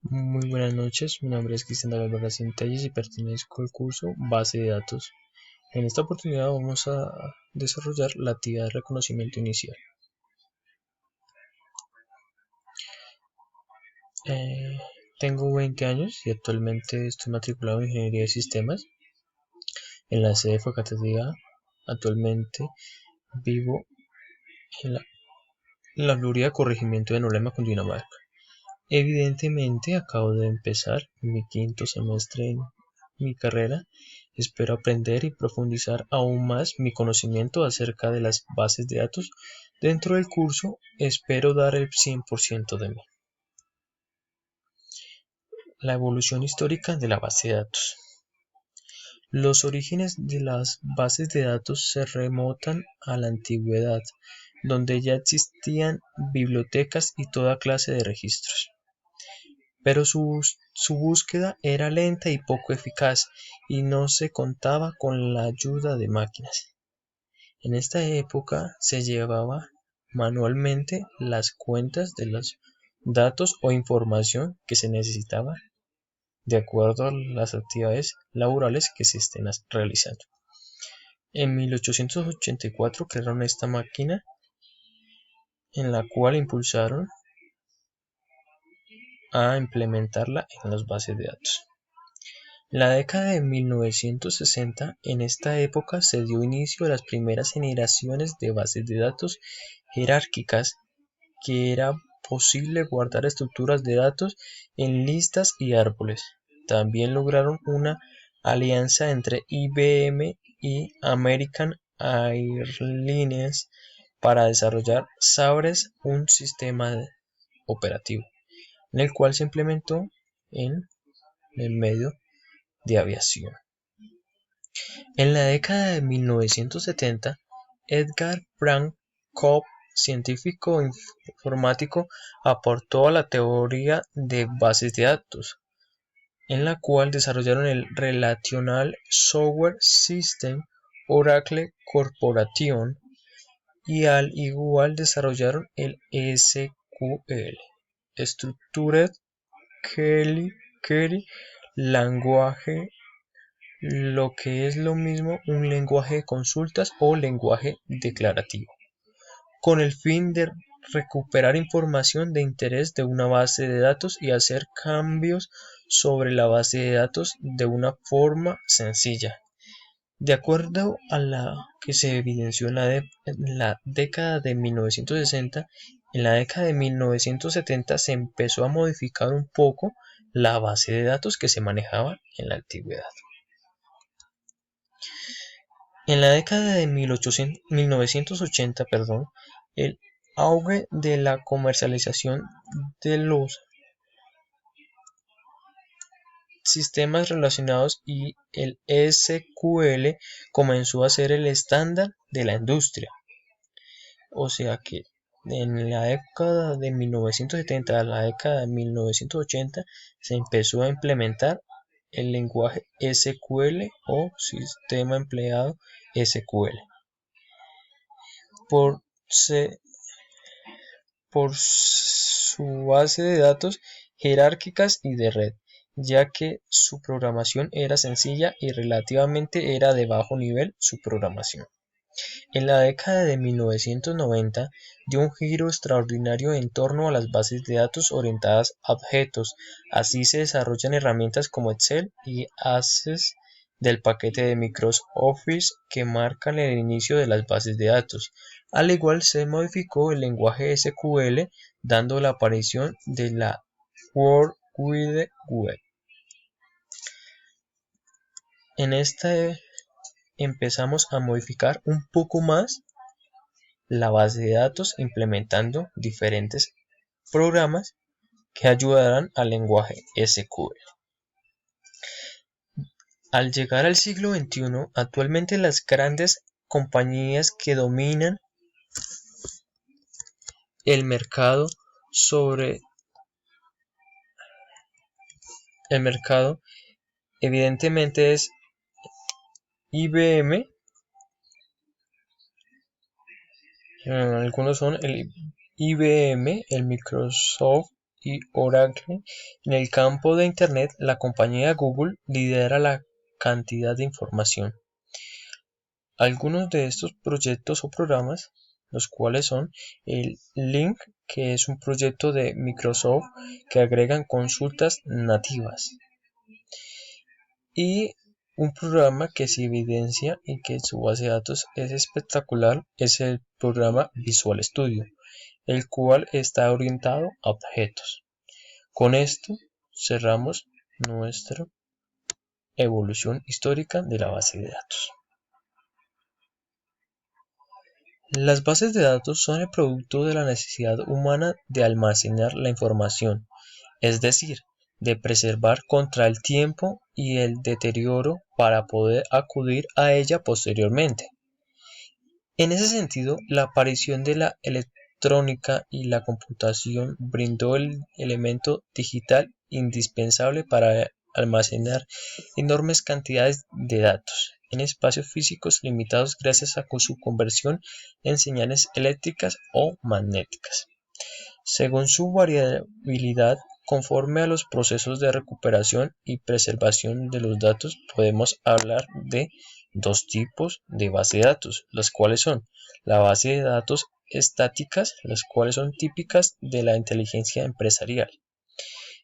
Muy buenas noches, mi nombre es Cristian David Vargas Centelles y pertenezco al curso Base de Datos. En esta oportunidad vamos a desarrollar la actividad de reconocimiento inicial. Eh, Tengo 20 años y actualmente estoy matriculado en Ingeniería de Sistemas en la sede facultativa. Actualmente vivo en la Florida, corregimiento de Nolema, Cundinamarca. Evidentemente acabo de empezar mi quinto semestre en mi carrera. Espero aprender y profundizar aún más mi conocimiento acerca de las bases de datos. Dentro del curso espero dar el 100% de mí. La evolución histórica de la base de datos. Los orígenes de las bases de datos se remontan a la antigüedad, donde ya existían bibliotecas y toda clase de registros. Pero su búsqueda era lenta y poco eficaz, y no se contaba con la ayuda de máquinas. En esta época se llevaba manualmente las cuentas de los datos o información que se necesitaba de acuerdo a las actividades laborales que se estén realizando. En 1884 crearon esta máquina, en la cual impulsaron a implementarla en las bases de datos. En la década de 1960, en esta época se dio inicio a las primeras generaciones de bases de datos jerárquicas, que era posible guardar estructuras de datos en listas y árboles. También lograron una alianza entre IBM y American Airlines para desarrollar Sabres, un sistema operativo, en el cual se implementó en el medio de aviación. En la década de 1970, Edgar Frank Cobb, científico informático, aportó a la teoría de bases de datos, en la cual desarrollaron el Relational Software System Oracle Corporation, y al igual desarrollaron el SQL, Structured Query Language, lo que es lo mismo un lenguaje de consultas o lenguaje declarativo, con el fin de recuperar información de interés de una base de datos y hacer cambios sobre la base de datos de una forma sencilla. De acuerdo a la que se evidenció en la década de 1960, en la década de 1970 se empezó a modificar un poco la base de datos que se manejaba en la antigüedad. En la década de 1980, el auge de la comercialización de los sistemas relacionados y el SQL comenzó a ser el estándar de la industria. O sea que en la década de 1970 a la década de 1980 se empezó a implementar el lenguaje SQL o sistema empleado SQL. Por su base de datos jerárquicas y de red, ya que su programación era sencilla y relativamente era de bajo nivel su programación. En la década de 1990 dio un giro extraordinario en torno a las bases de datos orientadas a objetos. Así se desarrollan herramientas como Excel y Access del paquete de Microsoft Office que marcan el inicio de las bases de datos. Al igual se modificó el lenguaje SQL, dando la aparición de la World Wide Web. En esta empezamos a modificar un poco más la base de datos implementando diferentes programas que ayudarán al lenguaje SQL. Al llegar al siglo XXI, actualmente las grandes compañías que dominan el mercado evidentemente es IBM. Algunos son el IBM, el Microsoft y Oracle. En el campo de Internet, la compañía Google lidera la cantidad de información. Algunos de estos proyectos o programas, los cuales son el Link, que es un proyecto de Microsoft que agregan consultas nativas, y un programa que se evidencia y que su base de datos es espectacular es el programa Visual Studio, el cual está orientado a objetos. Con esto cerramos nuestra evolución histórica de la base de datos. Las bases de datos son el producto de la necesidad humana de almacenar la información, es decir, de preservar contra el tiempo y el deterioro para poder acudir a ella posteriormente. En ese sentido, la aparición de la electrónica y la computación brindó el elemento digital indispensable para almacenar enormes cantidades de datos en espacios físicos limitados gracias a su conversión en señales eléctricas o magnéticas. Según su variabilidad, conforme a los procesos de recuperación y preservación de los datos, podemos hablar de dos tipos de base de datos, las cuales son la base de datos estáticas, las cuales son típicas de la inteligencia empresarial,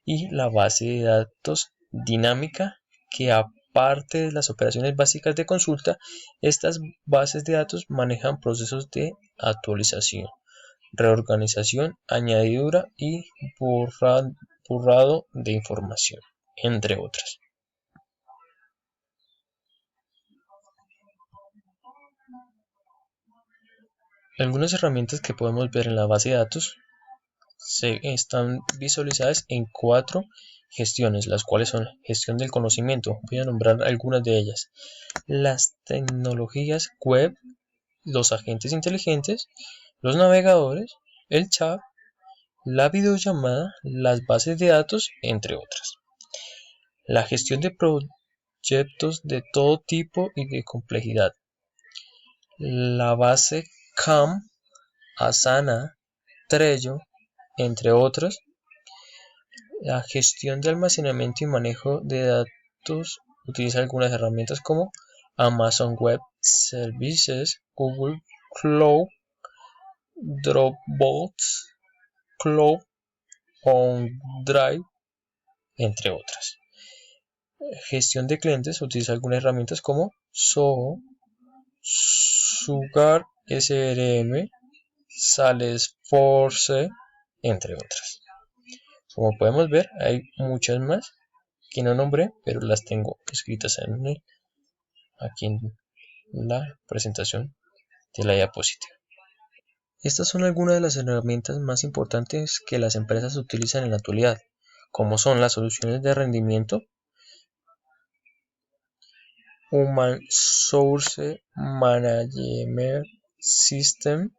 y la base de datos dinámica, que aparte de las operaciones básicas de consulta, estas bases de datos manejan procesos de actualización, reorganización, añadidura y borrado de información, entre otras. Algunas herramientas que podemos ver en la base de datos están visualizadas en 4 gestiones, las cuales son gestión del conocimiento. Voy a nombrar algunas de ellas: las tecnologías web, los agentes inteligentes, los navegadores, el chat, la videollamada, las bases de datos, entre otras. La gestión de proyectos de todo tipo y de complejidad. La base CAM, Asana, Trello, entre otras. La gestión de almacenamiento y manejo de datos utiliza algunas herramientas como Amazon Web Services, Google Cloud, Dropbox, Cloud, OneDrive, entre otras. Gestión de clientes utiliza algunas herramientas como Zoho, Sugar SRM, Salesforce, entre otras. Como podemos ver, hay muchas más que no nombré, pero las tengo escritas aquí en la presentación de la diapositiva. Estas son algunas de las herramientas más importantes que las empresas utilizan en la actualidad, como son las soluciones de rendimiento, Human Source Management System.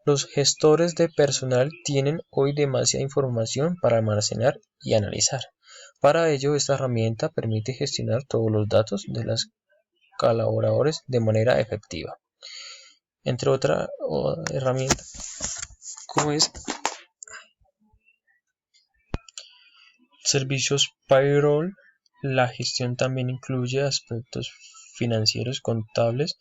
Los gestores de personal tienen hoy demasiada información para almacenar y analizar. Para ello, esta herramienta permite gestionar todos los datos de los colaboradores de manera efectiva. Entre otras herramientas, como es servicios payroll, la gestión también incluye aspectos financieros, contables,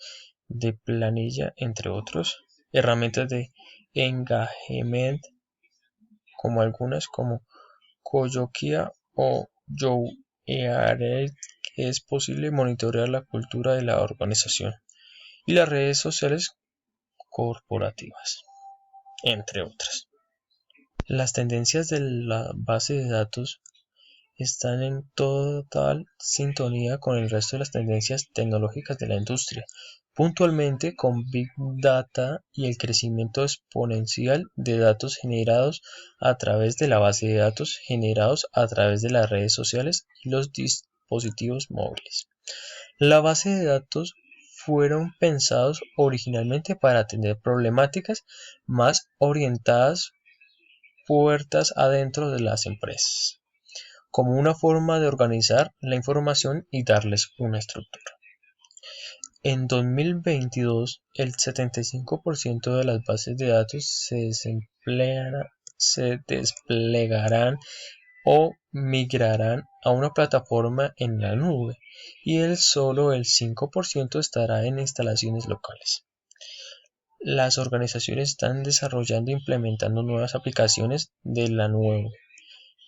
de planilla, entre otros. Herramientas de engagement, como algunas como Coloquia o YouEarth, que es posible monitorear la cultura de la organización, y las redes sociales corporativas, entre otras. Las tendencias de la base de datos están en total sintonía con el resto de las tendencias tecnológicas de la industria, puntualmente con Big Data y el crecimiento exponencial de datos generados a través de la base de datos, generados a través de las redes sociales y los dispositivos móviles. La base de datos fueron pensados originalmente para atender problemáticas más orientadas puertas adentro de las empresas, como una forma de organizar la información y darles una estructura. En 2022, el 75% de las bases de datos se desplegarán o migrarán a una plataforma en la nube y solo el 5% estará en instalaciones locales. Las organizaciones están desarrollando e implementando nuevas aplicaciones de la nube,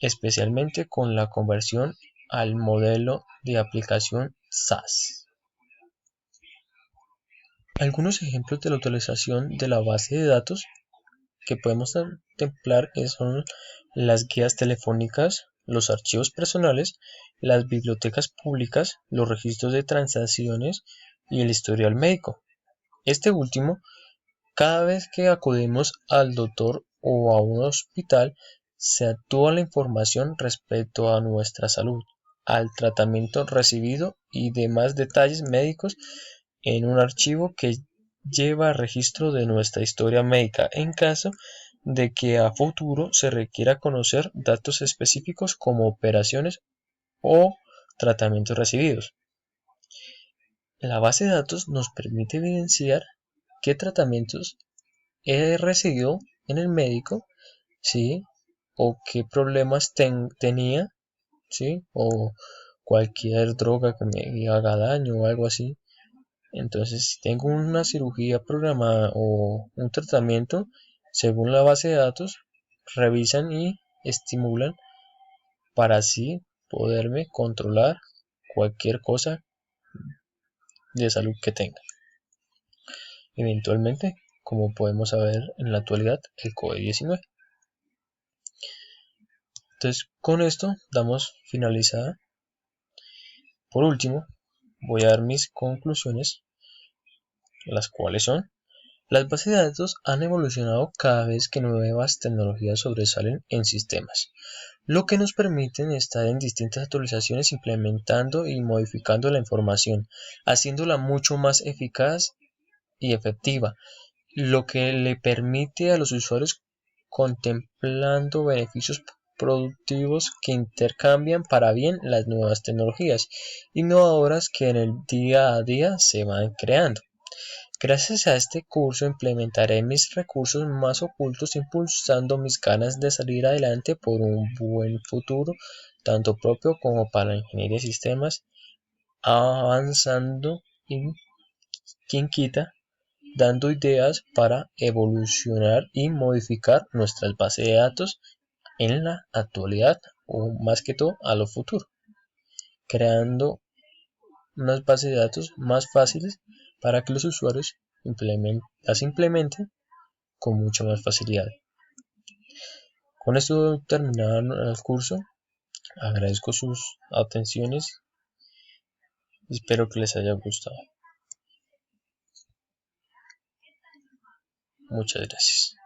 especialmente con la conversión al modelo de aplicación SaaS. Algunos ejemplos de la utilización de la base de datos que podemos contemplar son las guías telefónicas, los archivos personales, las bibliotecas públicas, los registros de transacciones y el historial médico. Este último, cada vez que acudimos al doctor o a un hospital, se actúa la información respecto a nuestra salud, al tratamiento recibido y demás detalles médicos en un archivo que lleva registro de nuestra historia médica en caso de que a futuro se requiera conocer datos específicos como operaciones o tratamientos recibidos. La base de datos nos permite evidenciar qué tratamientos he recibido en el médico, ¿sí? O qué problemas tenía, ¿sí? O cualquier droga que me haga daño o algo así. Entonces, si tengo una cirugía programada o un tratamiento, según la base de datos, revisan y estimulan para así poderme controlar cualquier cosa de salud que tenga. Eventualmente, como podemos saber en la actualidad, el COVID-19. Entonces, con esto damos finalizada. Por último, voy a dar mis conclusiones, las cuales son: las bases de datos han evolucionado cada vez que nuevas tecnologías sobresalen en sistemas, lo que nos permite estar en distintas actualizaciones implementando y modificando la información, haciéndola mucho más eficaz y efectiva, lo que le permite a los usuarios contemplando beneficios productivos que intercambian para bien las nuevas tecnologías innovadoras que en el día a día se van creando. Gracias a este curso implementaré mis recursos más ocultos impulsando mis ganas de salir adelante por un buen futuro, tanto propio como para la ingeniería de sistemas, avanzando y, quien quita, dando ideas para evolucionar y modificar nuestras bases de datos en la actualidad o más que todo a lo futuro, creando unas bases de datos más fáciles para que los usuarios las implementen con mucha más facilidad. Con esto terminado el curso. Agradezco sus atenciones y espero que les haya gustado. Muchas gracias.